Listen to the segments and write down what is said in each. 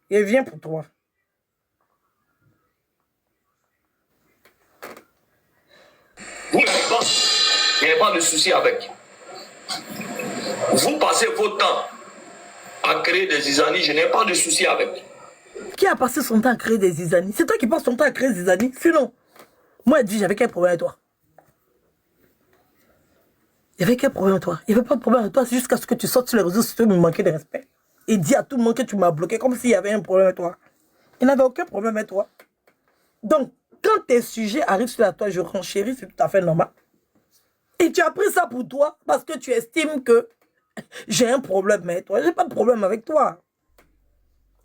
Et viens pour toi. Vous ne pas, il n'y a pas de souci avec. Vous passez votre temps à créer des zizanies, je n'ai pas de souci avec. Qui a passé son temps à créer des zizanies? C'est toi qui passes ton temps à créer des zizanies. Sinon, moi, dis, j'avais quel problème avec toi? Il y avait quel problème avec toi? Il n'y avait pas de problème avec toi, c'est jusqu'à ce que tu sortes sur les réseaux sociaux et me manquer de respect. Et dis à tout le monde que tu m'as bloqué comme s'il y avait un problème avec toi. Il n'y avait aucun problème avec toi. Donc, quand tes sujets arrivent sur la toile, je renchéris, c'est tout à fait normal. Et tu as pris ça pour toi parce que tu estimes que j'ai un problème avec toi. Je n'ai pas de problème avec toi.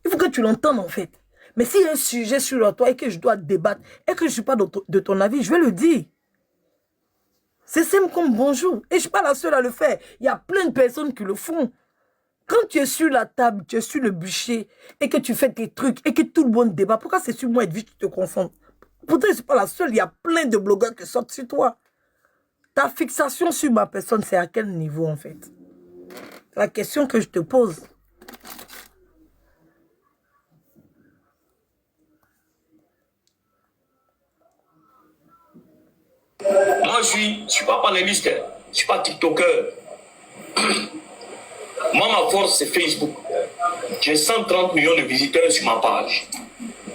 Il faut que tu l'entendes en fait. Mais s'il y a un sujet sur la toile et que je dois débattre et que je ne suis pas de ton avis, je vais le dire. C'est simple comme bonjour. Et je ne suis pas la seule à le faire. Il y a plein de personnes qui le font. Quand tu es sur la table, tu es sur le bûcher et que tu fais tes trucs et que tout le monde débat, pourquoi c'est sur moi et tu te concentres? Pourtant, je ne suis pas la seule. Il y a plein de blogueurs qui sortent sur toi. Ta fixation sur ma personne, c'est à quel niveau en fait? La question que je te pose. Moi, je suis pas panéliste, je ne suis pas TikToker. Moi, ma force, c'est Facebook. J'ai 130 millions de visiteurs sur ma page.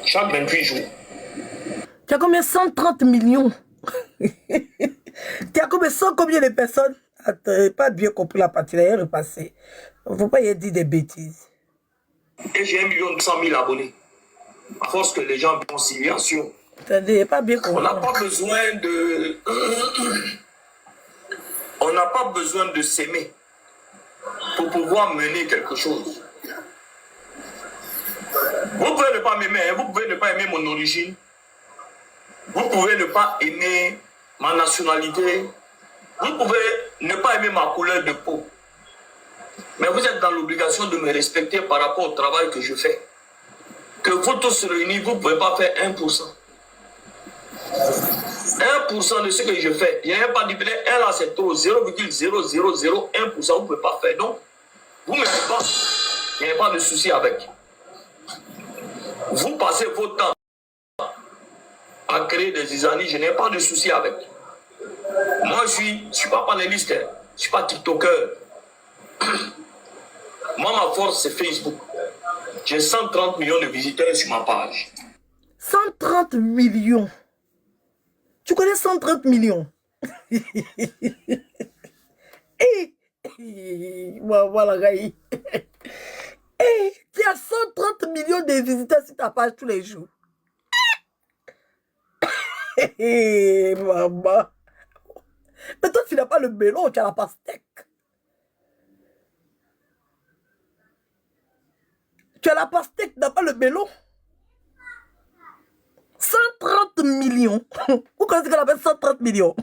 Chaque 28 jours. Tu as combien? 130 millions. Tu as combien de personnes? Attends, je n'ai pas bien compris la partie, elle est repassée. Il ne faut pas y dire des bêtises. Et j'ai 1 200 000 abonnés. À force que les gens vont signer, bien sûr. Attendez, pas bien compris. On n'a pas besoin de... On n'a pas besoin de s'aimer pour pouvoir mener quelque chose. Vous pouvez ne pas m'aimer, vous pouvez ne pas aimer mon origine. Vous pouvez ne pas aimer ma nationalité. Vous pouvez ne pas aimer ma couleur de peau. Mais vous êtes dans l'obligation de me respecter par rapport au travail que je fais. Que vous tous se réunissez, vous ne pouvez pas faire 1%. 1% de ce que je fais. Il n'y a pas de billet. 1 là, c'est trop. 0,0001%, vous ne pouvez pas faire. Donc, vous ne m'aimez pas. Il n'y a pas de souci avec. Vous passez votre temps à créer des zizanies, je n'ai pas de souci avec. Moi, je ne suis pas panéliste, je ne suis pas TikToker. Moi, ma force, c'est Facebook. J'ai 130 millions de visiteurs sur ma page. 130 millions. Tu connais 130 millions? Voilà, Gaï. Tu as 130 millions de visiteurs sur ta page tous les jours. Maman. Mais toi, tu n'as pas le melon, tu as la pastèque. Tu as la pastèque, tu n'as pas le melon. 130 millions. Vous connaissez qu'on appelle 130 millions?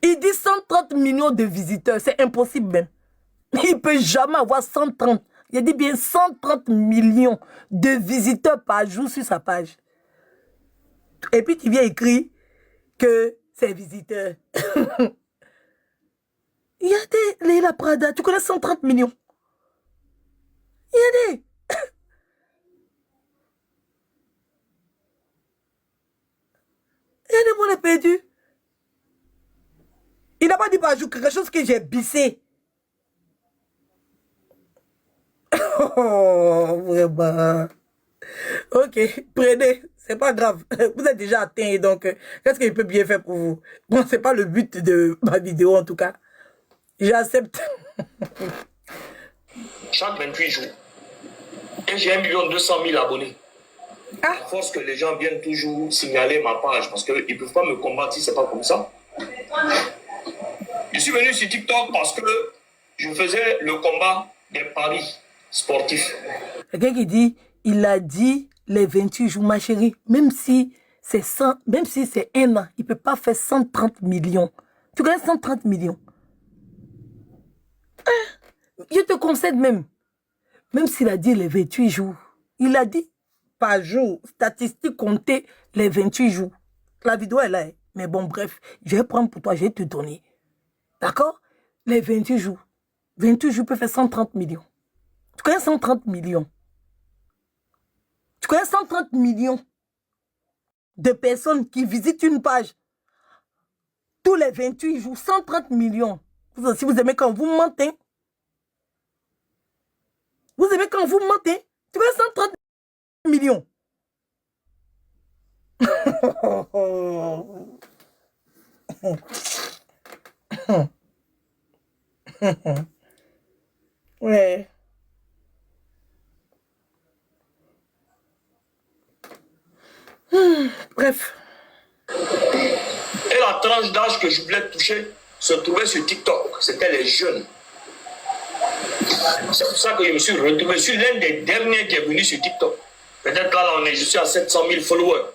Il dit 130 millions de visiteurs. C'est impossible même. Il ne peut jamais avoir 130. Il dit bien 130 millions de visiteurs par jour sur sa page. Et puis tu viens écrire que c'est visiteurs. Il y a des Leila Prada. Tu connais 130 millions? Il y a des... Il y a des mots perdus. Il n'a pas dit par jour quelque chose que j'ai bissé. Oh, vraiment. Ok, prenez. C'est pas grave. Vous êtes déjà atteint, donc qu'est-ce qu'il peut bien faire pour vous? Bon, c'est pas le but de ma vidéo en tout cas. J'accepte. Chaque 28 jours. Et j'ai 1 200 000 abonnés. À force que les gens viennent toujours signaler ma page parce qu'ils ne peuvent pas me combattre si ce n'est pas comme ça. Je suis venu sur TikTok parce que je faisais le combat des paris sportifs. Quelqu'un qui dit, il a dit les 28 jours, ma chérie, même si c'est 100, même si c'est 1 an, il ne peut pas faire 130 millions. Tu connais 130 millions? Je te concède même s'il a dit les 28 jours, il a dit par jour, statistique comptée les 28 jours. La vidéo est là, mais bon, bref, je vais prendre pour toi, je vais te donner. D'accord? Les 28 jours. 28 jours peuvent faire 130 millions. Tu connais 130 millions? Quand il y a 130 millions de personnes qui visitent une page tous les 28 jours, 130 millions. Vous aussi, vous aimez quand vous mentez. Vous aimez quand vous mentez. Tu veux 130 millions. Ouais. Bref. Et la tranche d'âge que je voulais toucher se trouvait sur TikTok. C'était les jeunes. C'est pour ça que je me suis retrouvé. Je suis l'un des derniers qui est venu sur TikTok. Peut-être là, je suis à 700 000 followers.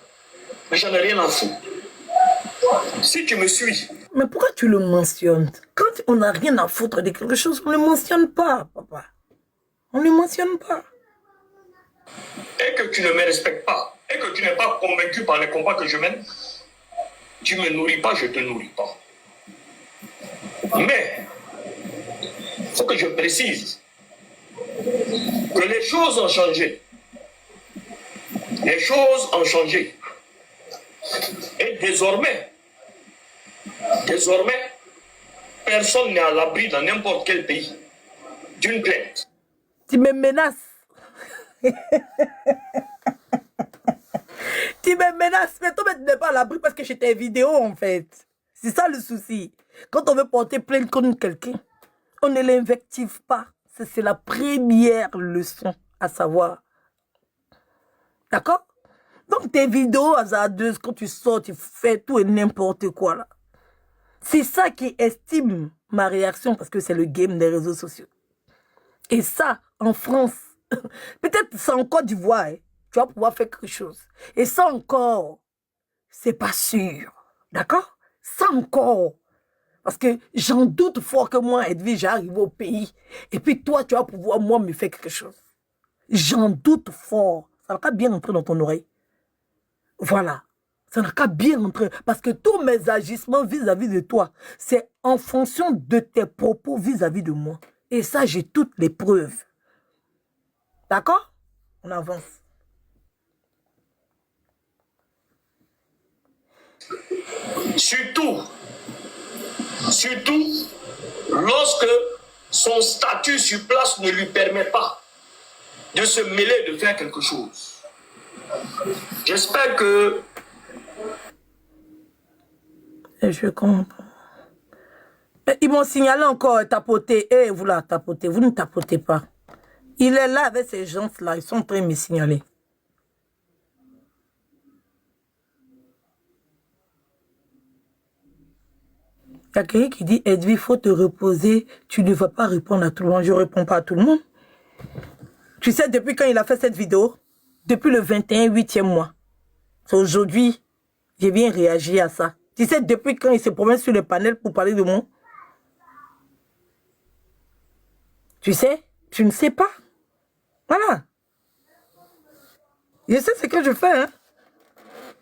Mais j'en ai rien à foutre. Si tu me suis. Mais pourquoi tu le mentionnes? Quand on n'a rien à foutre de quelque chose, on ne le mentionne pas, papa. On ne le mentionne pas. Et que tu ne me respectes pas, et que tu n'es pas convaincu par les combats que je mène, tu ne me nourris pas, je ne te nourris pas. Mais, il faut que je précise que les choses ont changé. Les choses ont changé. Et désormais, personne n'est à l'abri dans n'importe quel pays d'une plainte. Tu me menaces. Tu me menaces. Mais toi, tu n'es pas à l'abri parce que j'ai tes vidéos, en fait. C'est ça le souci. Quand on veut porter plainte contre quelqu'un, on ne l'invective pas. C'est la première leçon à savoir. D'accord? Donc, tes vidéos hasardeuses, quand tu sors, tu fais tout et n'importe quoi, là. C'est ça qui estime ma réaction parce que c'est le game des réseaux sociaux. Et ça, en France, peut-être c'est en Côte d'Ivoire, hein, tu vas pouvoir faire quelque chose. Et ça encore, c'est pas sûr. D'accord? Ça encore. Parce que j'en doute fort que moi, Edwige, j'arrive au pays. Et puis toi, tu vas pouvoir, moi, me faire quelque chose. J'en doute fort. Ça va pas bien entrer dans ton oreille. Voilà. Ça n'a qu'à bien entrer. Parce que tous mes agissements vis-à-vis de toi, c'est en fonction de tes propos vis-à-vis de moi. Et ça, j'ai toutes les preuves. D'accord? On avance. Surtout, lorsque son statut sur place ne lui permet pas de se mêler, de faire quelque chose. J'espère que... Je comprends. Ils m'ont signalé encore tapoter. Eh, vous là, tapotez. Vous ne tapotez pas. Il est là avec ces gens-là. Ils sont en train de me signaler. Il y a quelqu'un qui dit, Edwige, il faut te reposer. Tu ne vas pas répondre à tout le monde. Je ne réponds pas à tout le monde. Tu sais, depuis quand il a fait cette vidéo, depuis le 21, 8e mois, c'est aujourd'hui, j'ai bien réagi à ça. Tu sais, depuis quand il se promène sur le panel pour parler de moi, tu sais, tu ne sais pas. Voilà. Je sais ce que je fais, hein.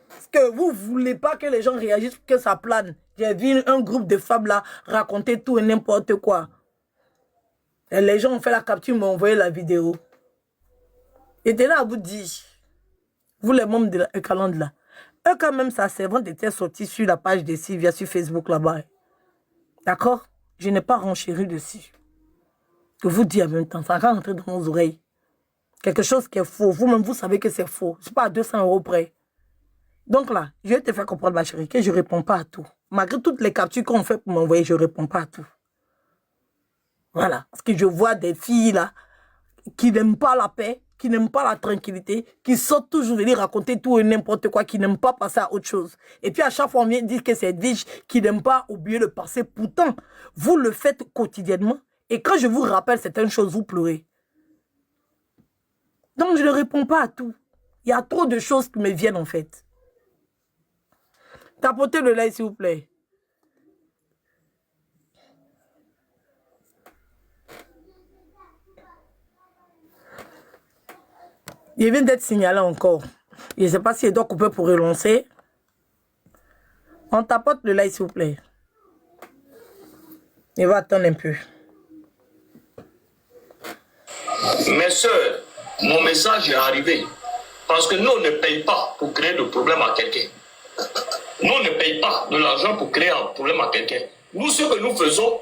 Parce que vous ne voulez pas que les gens réagissent, que ça plane. J'ai vu un groupe de femmes là raconter tout et n'importe quoi. Et les gens ont fait la capture, m'ont envoyé la vidéo. J'étais là à vous dire, vous les membres de la calende là, eux quand même, sa servante était sortie sur la page de Sylvia sur Facebook là-bas. D'accord? Je n'ai pas renchéri dessus. Je vous dis en même temps, ça va rentrer dans vos oreilles. Quelque chose qui est faux. Vous-même, vous savez que c'est faux. Je ne suis pas à 200 € près. Donc là, je vais te faire comprendre, ma chérie, que je ne réponds pas à tout. Malgré toutes les captures qu'on fait pour m'envoyer, je ne réponds pas à tout. Voilà. Parce que je vois des filles là qui n'aiment pas la paix, qui n'aiment pas la tranquillité, qui sortent toujours venir raconter tout et n'importe quoi, qui n'aiment pas passer à autre chose. Et puis à chaque fois, on vient dire que c'est Edwige qui n'aime pas oublier le passé. Pourtant, vous le faites quotidiennement. Et quand je vous rappelle certaines choses, vous pleurez. Donc, je ne réponds pas à tout. Il y a trop de choses qui me viennent, en fait. Tapotez le like, s'il vous plaît. Il vient d'être signalé encore. Je ne sais pas s'il doit couper pour relancer. On tapote le like, s'il vous plaît. Il va attendre un peu. Mes soeurs, mon message est arrivé. Parce que nous, on ne paye pas pour créer de problème à quelqu'un. Nous, on ne paye pas de l'argent pour créer un problème à quelqu'un. Nous, ce que nous faisons,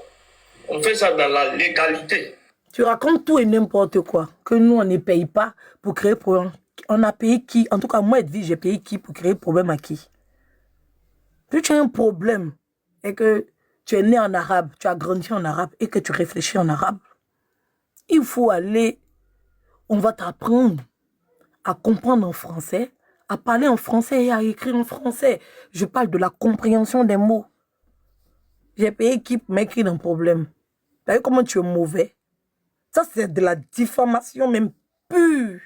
on fait ça dans la légalité. Tu racontes tout et n'importe quoi. Que nous, on ne paye pas pour créer problème. On a payé qui? En tout cas, moi, Edwige, j'ai payé qui pour créer problème à qui? Si tu as un problème et que tu es né en arabe, tu as grandi en arabe et que tu réfléchis en arabe, il faut aller, on va t'apprendre à comprendre en français, à parler en français et à écrire en français. Je parle de la compréhension des mots. J'ai payé qui pour m'écrire un problème. T'as vu comment tu es mauvais? Ça, c'est de la diffamation même pure.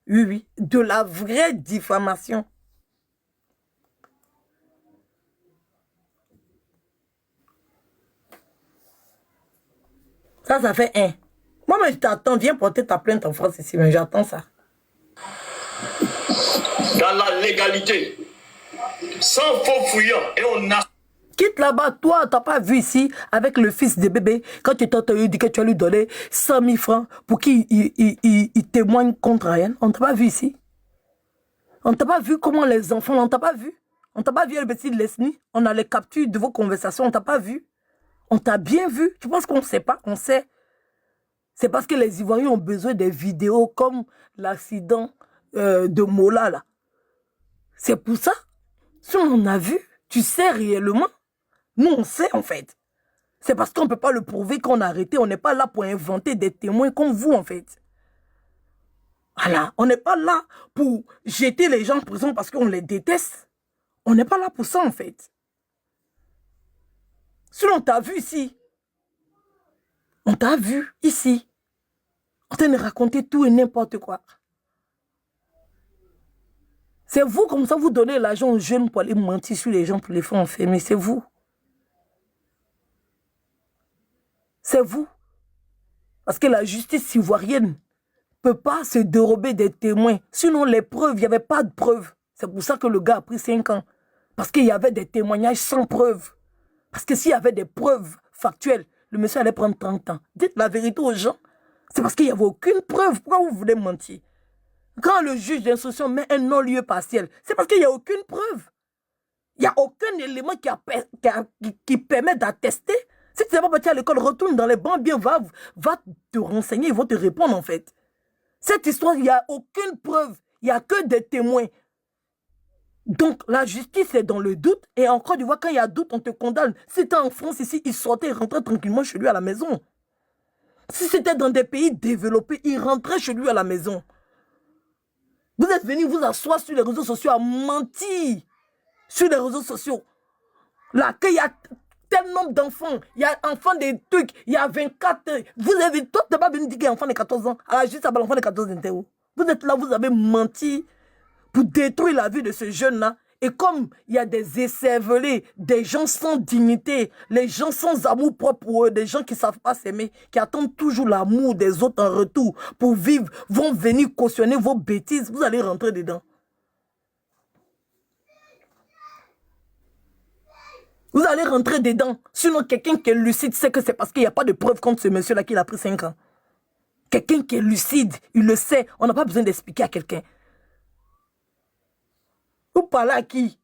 Oui, oui, de la vraie diffamation. Ça fait un. Moi, mais je t'attends, viens porter ta plainte en France ici, mais j'attends ça. Dans la légalité, sans faux fouillant, et on a... Quitte là-bas, toi, t'as pas vu ici, avec le fils de bébé, quand tu t'as dit que tu as lui donné 100 000 francs pour qu'il témoigne contre Ryan. On t'a pas vu ici. On t'a pas vu comment les enfants, on t'a pas vu. On t'a pas vu le petit Leslie. On a les captures de vos conversations, on t'a pas vu. On t'a bien vu. Tu penses qu'on ne sait pas? On sait. C'est parce que les Ivoiriens ont besoin des vidéos comme l'accident de Mola, là. C'est pour ça. Si on a vu, tu sais réellement. Nous, on sait, en fait. C'est parce qu'on ne peut pas le prouver qu'on a arrêté. On n'est pas là pour inventer des témoins comme vous, en fait. Voilà. On n'est pas là pour jeter les gens en prison parce qu'on les déteste. On n'est pas là pour ça, en fait. Si on t'a vu ici, on t'a vu ici, on t'a raconté tout et n'importe quoi. C'est vous, comme ça, vous donnez l'argent aux jeunes pour aller mentir sur les gens, pour les faire enfermer. C'est vous. C'est vous. Parce que la justice ivoirienne ne peut pas se dérober des témoins. Sinon, les preuves, il n'y avait pas de preuves. C'est pour ça que le gars a pris 5 ans. Parce qu'il y avait des témoignages sans preuves. Parce que s'il y avait des preuves factuelles, le monsieur allait prendre 30 ans. Dites la vérité aux gens. C'est parce qu'il n'y avait aucune preuve. Pourquoi vous voulez mentir? Quand le juge d'instruction met un non-lieu partiel, c'est parce qu'il n'y a aucune preuve. Il n'y a aucun élément qui permet d'attester. Si tu n'es pas parti à l'école, retourne dans les bancs, bien, va te renseigner, ils vont te répondre en fait. Cette histoire, il n'y a aucune preuve. Il n'y a que des témoins. Donc, la justice est dans le doute. Et encore, tu vois, quand il y a doute, on te condamne. Si tu es en France ici, il sortait, il rentrait tranquillement chez lui à la maison. Si c'était dans des pays développés, il rentrait chez lui à la maison. Vous êtes venus vous asseoir sur les réseaux sociaux à mentir. Sur les réseaux sociaux. Là, qu'il y a tel nombre d'enfants, il y a enfants des trucs, il y a 24. Vous avez, toi, tu n'as pas venu dire qu'il y a un enfant de 14 ans. Ah, juste à l'enfant de 14 ans. Vous êtes là, vous avez menti pour détruire la vie de ce jeune-là. Et comme il y a des écervelés, des gens sans dignité, les gens sans amour propre pour eux, des gens qui ne savent pas s'aimer, qui attendent toujours l'amour des autres en retour pour vivre, vont venir cautionner vos bêtises, vous allez rentrer dedans. Vous allez rentrer dedans. Sinon, quelqu'un qui est lucide sait que c'est parce qu'il n'y a pas de preuve contre ce monsieur-là qu'il a pris 5 ans. Quelqu'un qui est lucide, il le sait. On n'a pas besoin d'expliquer à quelqu'un. Vous parlez à qui?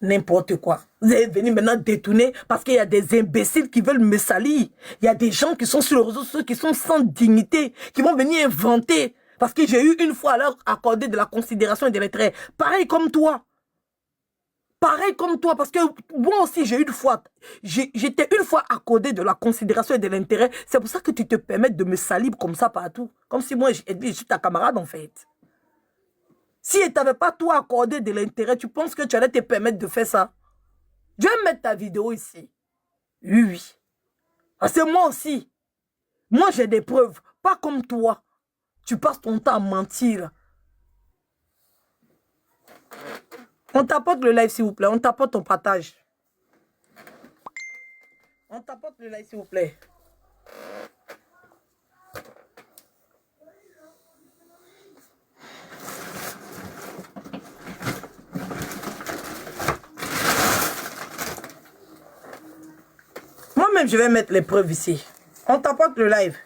N'importe quoi. Vous êtes venu maintenant détourner parce qu'il y a des imbéciles qui veulent me salir. Il y a des gens qui sont sur les réseaux sociaux, qui sont sans dignité, qui vont venir inventer. Parce que j'ai eu une fois à leur accorder de la considération et de l'intérêt. Pareil comme toi. Pareil comme toi, parce que moi aussi, j'ai une fois, j'étais une fois accordé de la considération et de l'intérêt. C'est pour ça que tu te permets de me salir comme ça partout. Comme si moi, je suis ta camarade, en fait. Si elle ne t'avait pas toi accordé de l'intérêt, tu penses que tu allais te permettre de faire ça? Je vais mettre ta vidéo ici. Oui, oui. Parce que moi aussi, moi, j'ai des preuves. Pas comme toi. Tu passes ton temps à mentir. On t'apporte le live, s'il vous plaît. On t'apporte ton partage. On t'apporte le live, s'il vous plaît. Moi-même, je vais mettre les preuves ici. On t'apporte le live.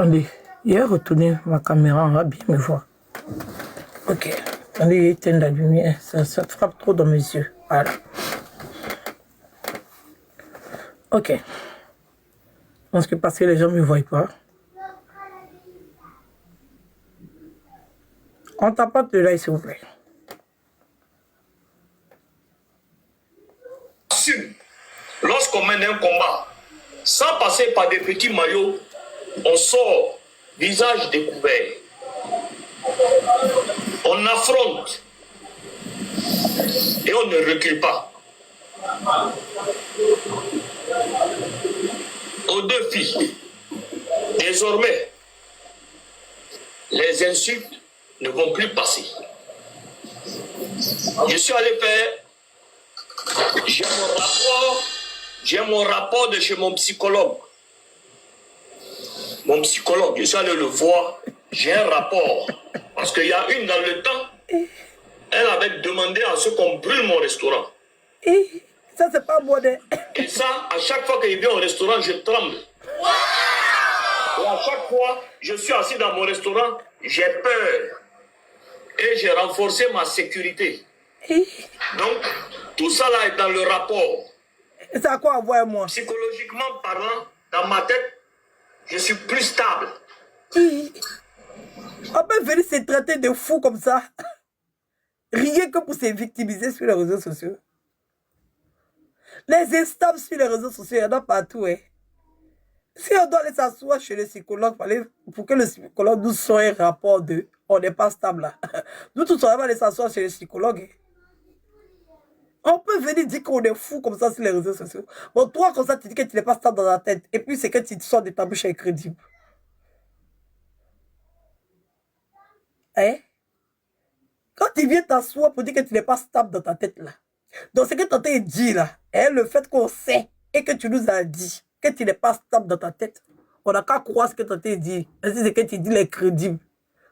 Attendez, il a retourné ma caméra, on va bien me voir. Ok, attendez, éteindre la lumière, ça frappe trop dans mes yeux. Voilà. Ok. Parce que les gens ne me voient pas. On tapote de l'œil, s'il vous plaît. Lorsqu'on mène un combat, sans passer par des petits maillots, on sort, visage découvert. On affronte et on ne recule pas. Aux deux filles, désormais, les insultes ne vont plus passer. Je suis allé faire, j'ai mon rapport de chez mon psychologue. Mon psychologue, je suis allé le voir, j'ai un rapport. Parce qu'il y a une dans le temps, elle avait demandé à ce qu'on brûle mon restaurant. Et ça, c'est pas moderne. Et ça, à chaque fois qu'il vient au restaurant, je tremble. Et à chaque fois, je suis assis dans mon restaurant, j'ai peur. Et j'ai renforcé ma sécurité. Donc, tout ça là est dans le rapport. Et ça a quoi à voir avec moi? Psychologiquement parlant, dans ma tête, je suis plus stable. On peut venir se traiter de fou comme ça. Rien que pour se victimiser sur les réseaux sociaux. Les instables sur les réseaux sociaux, il y en a partout. Hein. Si on doit aller s'asseoir chez le psychologue pour que le psychologue nous sorte un rapport de on n'est pas stable là. Nous tous, on va aller s'asseoir chez le psychologue. Hein. On peut venir dire qu'on est fou comme ça sur les réseaux sociaux. Bon, toi, comme ça, tu dis que tu n'es pas stable dans la tête. Et puis, c'est que tu sors de ta bouche incrédible. Hein? Quand tu viens t'asseoir pour dire que tu n'es pas stable dans ta tête là. Donc, ce que tu as dit là, hein, le fait qu'on sait et que tu nous as dit que tu n'es pas stable dans ta tête, on n'a qu'à croire ce que tu as dit. C'est ce que tu dis l'incrédible.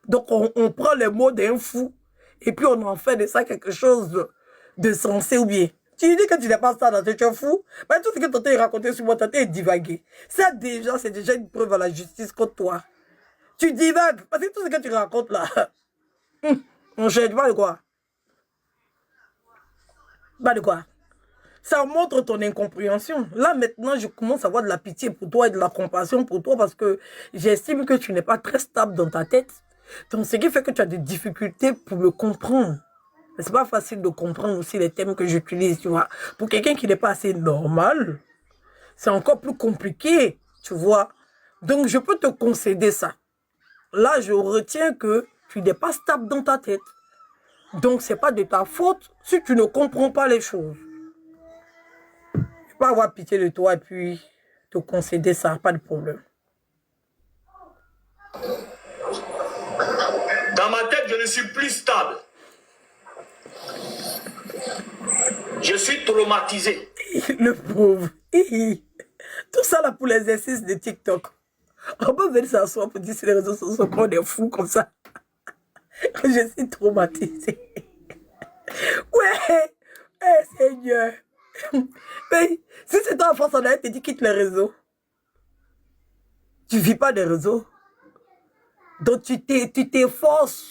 Donc, on prend les mots d'un fou et puis on en fait de ça quelque chose de sensé ou bien. Tu dis que tu n'es pas stable dans ta tête, tu es fou. Mais tout ce que tu as raconté sur moi, tu as divagué. Ça déjà, c'est déjà une preuve à la justice contre toi. Tu divagues. Parce que tout ce que tu racontes là, on cherche pas de quoi. Pas de quoi. Ça montre ton incompréhension. Là, maintenant, je commence à avoir de la pitié pour toi et de la compassion pour toi parce que j'estime que tu n'es pas très stable dans ta tête. Donc, ce qui fait que tu as des difficultés pour me comprendre. C'est pas facile de comprendre aussi les thèmes que j'utilise, tu vois. Pour quelqu'un qui n'est pas assez normal, c'est encore plus compliqué, tu vois. Donc, je peux te concéder ça. Là, je retiens que tu n'es pas stable dans ta tête. Donc, ce n'est pas de ta faute si tu ne comprends pas les choses. Je peux avoir pitié de toi et puis te concéder ça, pas de problème. Dans ma tête, je ne suis plus stable. Je suis traumatisé. Le pauvre. Tout ça là pour l'exercice de TikTok. On peut venir s'asseoir pour dire sur les réseaux sociaux qu'on est fou comme ça. Je suis traumatisé. Ouais. Seigneur. Mais si c'est toi en France, on a te dit quitte les réseaux. Tu vis pas des réseaux. Donc tu t'efforces,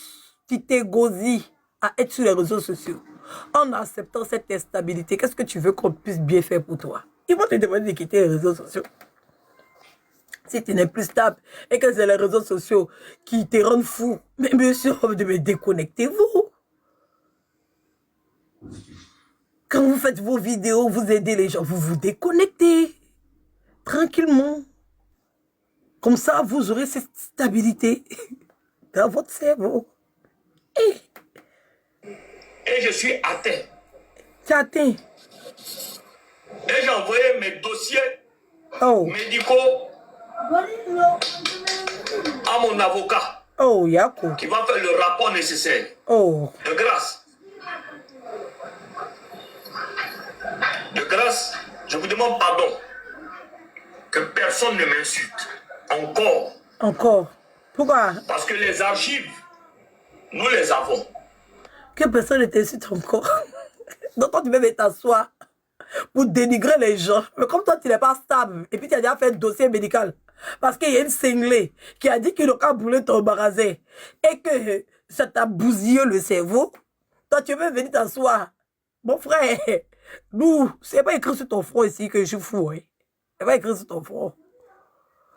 tu t'égosies à être sur les réseaux sociaux. En acceptant cette instabilité, qu'est-ce que tu veux qu'on puisse bien faire pour toi? Ils vont te demander de quitter les réseaux sociaux. Si tu n'es plus stable et que c'est les réseaux sociaux qui te rendent fou, mais bien sûr, déconnectez-vous. Quand vous faites vos vidéos, vous aidez les gens, vous vous déconnectez tranquillement. Comme ça, vous aurez cette stabilité dans votre cerveau. Et je suis atteint. Tu es atteint. Et j'ai envoyé mes dossiers médicaux à mon avocat. Oh, Yako. Qui va faire le rapport nécessaire. Oh. De grâce. De grâce, je vous demande pardon. Que personne ne m'insulte. Encore. Encore. Pourquoi? Parce que les archives, nous les avons. Que personne ne t'insulte encore. Donc toi, tu veux t'asseoir pour dénigrer les gens. Mais comme toi, tu n'es pas stable, et puis tu as déjà fait un dossier médical, Parce qu'il y a une cinglée qui a dit qu'il n'a qu'à brûler ton magasin et que ça t'a bousillé le cerveau. Toi, tu veux venir t'asseoir. Mon frère, nous, c'est pas écrit sur ton front ici que je suis fou. Hein. C'est pas écrit sur ton front.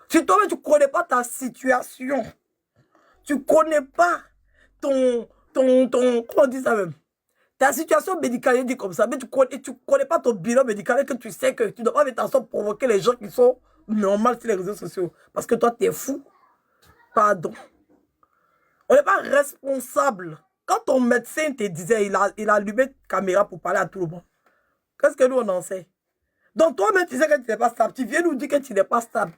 Si toi, tu ne connais pas ta situation, tu ne connais pas comment on dit ça même? Ta situation médicale dit comme ça, mais tu connais pas ton bilan médical et que tu sais que tu ne dois pas mettre en sorte de provoquer les gens qui sont normaux sur les réseaux sociaux. Parce que toi, tu es fou. Pardon. On n'est pas responsable. Quand ton médecin te disait, il a allumé une caméra pour parler à tout le monde. Qu'est-ce que nous, on en sait? Donc toi-même, tu sais que tu n'es pas stable. Tu viens nous dire que tu n'es pas stable.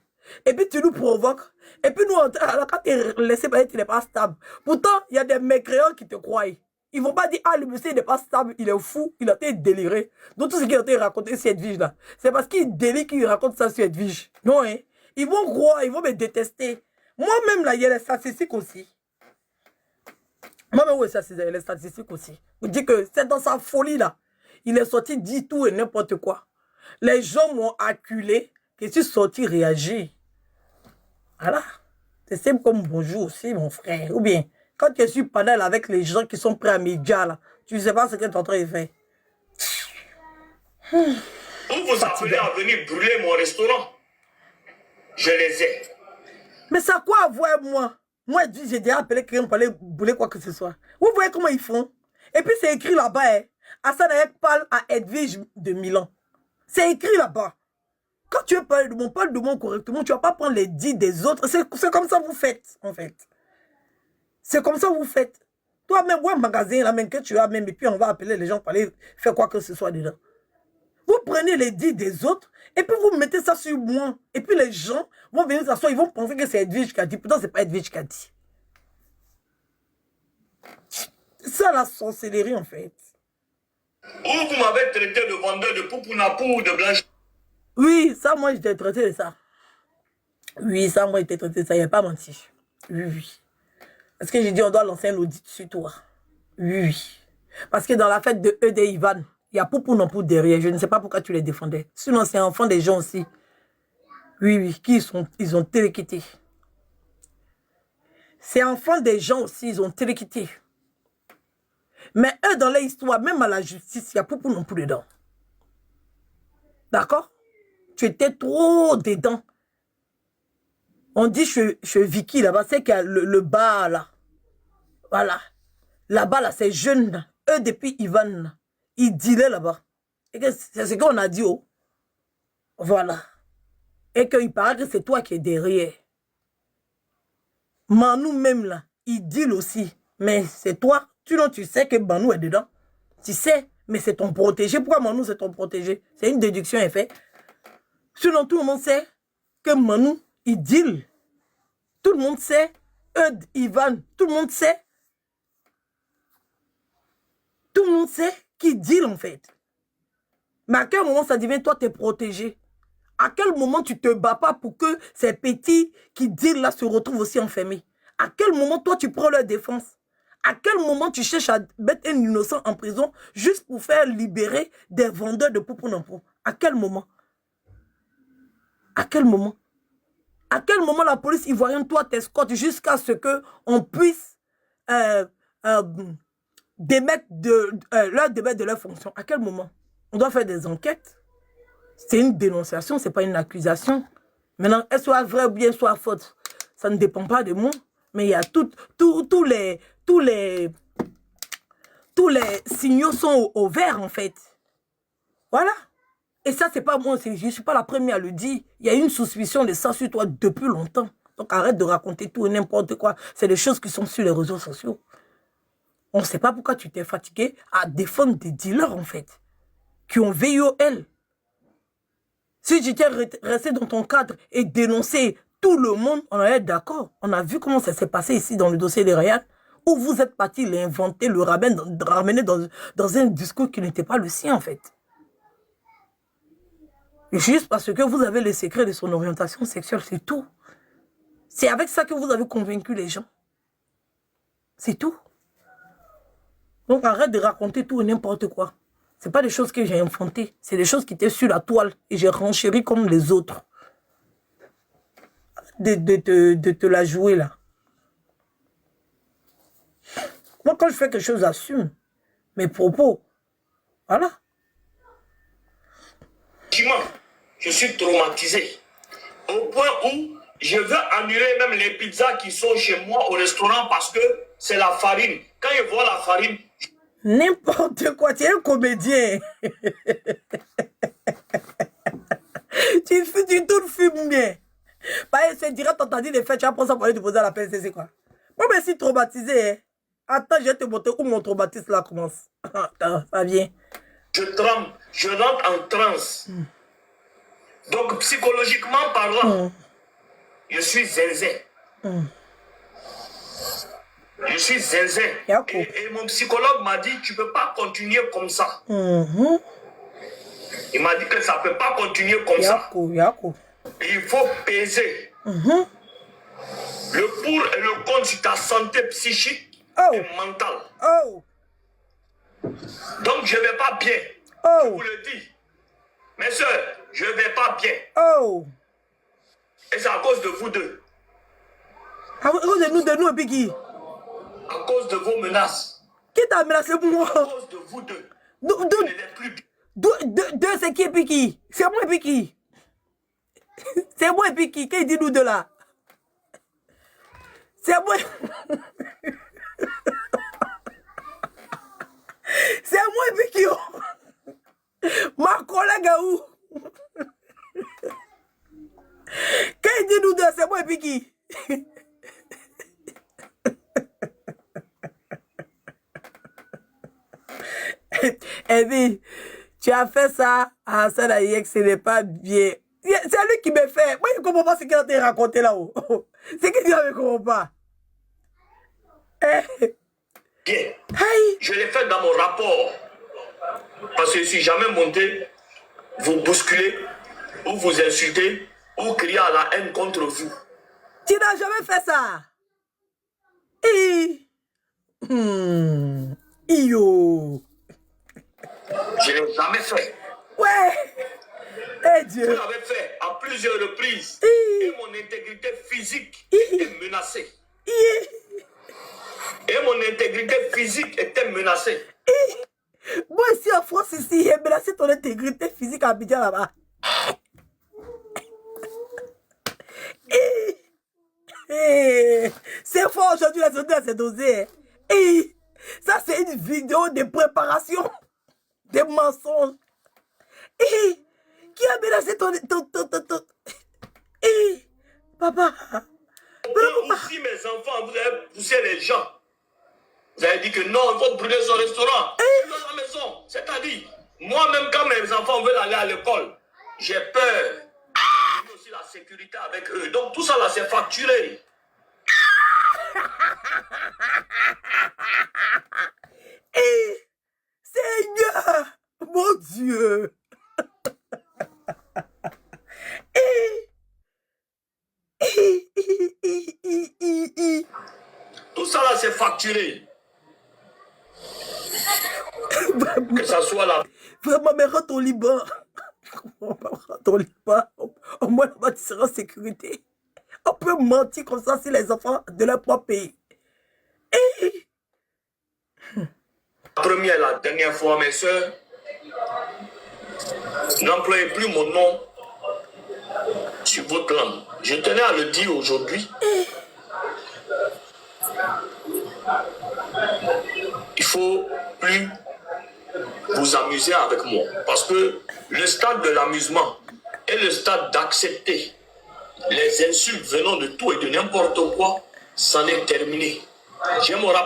Et puis tu nous provoques. Et puis nous, alors, quand tu es laissé parler, tu n'es pas stable. Pourtant, il y a des mécréants qui te croient. Ils ne vont pas dire, ah, le monsieur, il n'est pas stable, il est fou, il a été déliré. Donc tout ce qu'il a été raconté sur Edwige-là, c'est parce qu'il délire qu'il raconte ça sur Edwige. Non, hein? Ils vont croire, ils vont me détester. Moi-même, là, il y a les statistiques aussi. Moi-même, oui, ça, c'est les statistiques aussi. Vous dites que c'est dans sa folie, là. Il est sorti, dit tout et n'importe quoi. Les gens m'ont acculé, que je suis sorti réagir. Voilà. C'est simple comme bonjour aussi, mon frère. Ou bien, quand tu suis panel avec les gens qui sont prêts à médias, là, tu ne sais pas ce que tu es en train de faire. Vous vous appelez à venir brûler mon restaurant. Je les ai. Mais ça a quoi à voir avec moi? Moi, j'ai déjà appelé quelqu'un pour aller brûler quoi que ce soit. Vous voyez comment ils font? Et puis c'est écrit là-bas, hein. Hassan Ayek parle à Edwige de Milan. C'est écrit là-bas. Quand tu veux parler de mon correctement, tu ne vas pas prendre les dits des autres. C'est comme ça que vous faites, en fait. C'est comme ça que vous faites. Toi-même, ouais, un magasin là, même que tu as même, et puis on va appeler les gens pour aller faire quoi que ce soit dedans. Vous prenez les dits des autres, et puis vous mettez ça sur moi. Et puis les gens vont venir s'asseoir, ils vont penser que c'est Edwige qui a dit. Pourtant, ce n'est pas Edwige qui a dit. C'est ça la sorcellerie, en fait. Vous m'avez traité de vendeur de poupounapou, de blanche. Oui, ça, moi, j'étais traité de ça. Oui, ça, moi, j'étais traité de ça. Il n'y a pas menti. Oui, oui. Parce que j'ai dit, on doit lancer un audit sur toi. Oui, oui. Parce que dans la fête de Eude et Ivan, il y a poupounapou derrière. Je ne sais pas pourquoi tu les défendais. Sinon, c'est un enfant des gens aussi. Oui, oui. Ils ont téléquitté. C'est enfant des gens aussi, ils ont téléquitté. Mais eux, dans l'histoire, même à la justice, il y a poupounapou dedans. D'accord? Tu étais trop dedans. On dit chez Vicky, là-bas, c'est qu'il y a le bar, là. Voilà. Là-bas, là, c'est jeune, là. Eux, depuis Ivan, là, ils dilaient là-bas. Et c'est ce qu'on a dit, oh. Voilà. Et qu'il paraît que c'est toi qui es derrière. Manou, même, là, il deal aussi. Mais c'est toi. Tu sais que Manou est dedans. Tu sais, mais c'est ton protégé. Pourquoi Manou, c'est ton protégé? C'est une déduction, en fait. Sinon, tout le monde sait que Manou, il deal. Tout le monde sait. Eude, Ivan, tout le monde sait. Tout le monde sait qui deal, en fait. Mais à quel moment ça devient toi, t'es protégé? À quel moment tu te bats pas pour que ces petits qui deal là se retrouvent aussi enfermés? À quel moment toi, tu prends leur défense? À quel moment tu cherches à mettre un innocent en prison juste pour faire libérer des vendeurs de poupounapou? À quel moment? À quel moment? À quel moment la police ivoirienne, toi, t'escorte jusqu'à ce qu'on puisse démettre de leur fonction? À quel moment? On doit faire des enquêtes. C'est une dénonciation, ce n'est pas une accusation. Maintenant, elle soit vraie ou bien soit faute, ça ne dépend pas de moi. Mais il y a tous les signaux sont au vert, en fait. Voilà. Et ça, c'est pas moi, je ne suis pas la première à le dire. Il y a une suspicion de ça sur toi depuis longtemps. Donc arrête de raconter tout et n'importe quoi. C'est des choses qui sont sur les réseaux sociaux. On ne sait pas pourquoi tu t'es fatigué à défendre des dealers, en fait, qui ont VOL. Si tu étais resté dans ton cadre et dénoncé tout le monde, on est d'accord. On a vu comment ça s'est passé ici dans le dossier de Ryan, où vous êtes parti l'inventer, le ramener dans un discours qui n'était pas le sien, en fait. Juste parce que vous avez les secrets de son orientation sexuelle, c'est tout. C'est avec ça que vous avez convaincu les gens. C'est tout. Donc arrête de raconter tout et n'importe quoi. Ce n'est pas des choses que j'ai inventées. C'est des choses qui étaient sur la toile et j'ai renchéri comme les autres. de te la jouer là. Moi, quand je fais quelque chose, j'assume mes propos. Voilà. Je suis traumatisé. Au point où je veux annuler même les pizzas qui sont chez moi au restaurant parce que c'est la farine. Quand je vois la farine... N'importe quoi, tu es un comédien. tu tout fumes bien. C'est direct, on t'a dit les faits, tu vas prendre ça pour aller te poser à la PCC quoi. Moi, mais je suis traumatisé. Hein. Attends, je vais te montrer où mon traumatisme là commence. Attends, ça vient. Je tremble, je rentre en transe. Donc, psychologiquement parlant, je suis zinzin. Je suis zinzin. Et mon psychologue m'a dit, tu ne peux pas continuer comme ça. Il m'a dit que ça ne peut pas continuer comme ça. Il faut peser le pour et le contre sur ta santé psychique et mentale. Donc, je ne vais pas bien. Je vous le dis. Mes soeurs, je ne vais pas bien. Et c'est à cause de vous deux. À cause de nous et puis qui? À cause de vos menaces. Qui t'a menacé pour moi? À cause de vous deux. Deux, c'est qui et puis qui? C'est moi et puis qui? C'est moi et puis qui? Qui dit nous deux là? C'est moi. C'est moi et puis qui? Ma collègue à où? Qui dit nous deux? C'est moi et puis qui? Et puis, tu as fait ça à Hassan Ayek, ce n'est pas bien. C'est lui qui me fait. Moi, je ne comprends pas ce qu'il a raconté là-haut. C'est qu'il dit, je ne comprends pas. Bien. Je l'ai fait dans mon rapport. Parce que je ne suis jamais monté vous bousculer, ou vous insulter, ou crier à la haine contre vous. Tu n'as jamais fait ça. Yo. Je ne l'ai jamais fait. Ouais. Dieu. Vous l'avez fait à plusieurs reprises. Et mon intégrité physique est menacée. Et mon intégrité physique était menacée. Moi ici en France, ici, j'ai menacé ton intégrité physique à Abidjan là-bas. C'est fort aujourd'hui, la société s'est dosée. Ça, c'est une vidéo de préparation des mensonges. Qui a menacé ton... Papa. Aussi, mes enfants, vous avez poussé les gens. Vous avez dit que non, il faut brûler son restaurant. Dans la maison. C'est-à-dire, moi-même, quand mes enfants veulent aller à l'école, j'ai peur. J'ai aussi la sécurité avec eux. Donc, tout ça, là, c'est facturé. Seigneur, mon Dieu. Tout ça, là, c'est facturé. Que ça soit là. Vraiment, mais rentre au Liban. Rentre au Liban. Au moins, là-bas, tu seras en sécurité. On peut mentir comme ça sur les enfants de leur propre pays. La première et la dernière fois, mes soeurs, n'employez plus mon nom sur votre langue. Je tenais à le dire aujourd'hui. Il faut plus vous amuser avec moi. Parce que le stade de l'amusement et le stade d'accepter les insultes venant de tout et de n'importe quoi, c'en est terminé. J'ai mon rapport.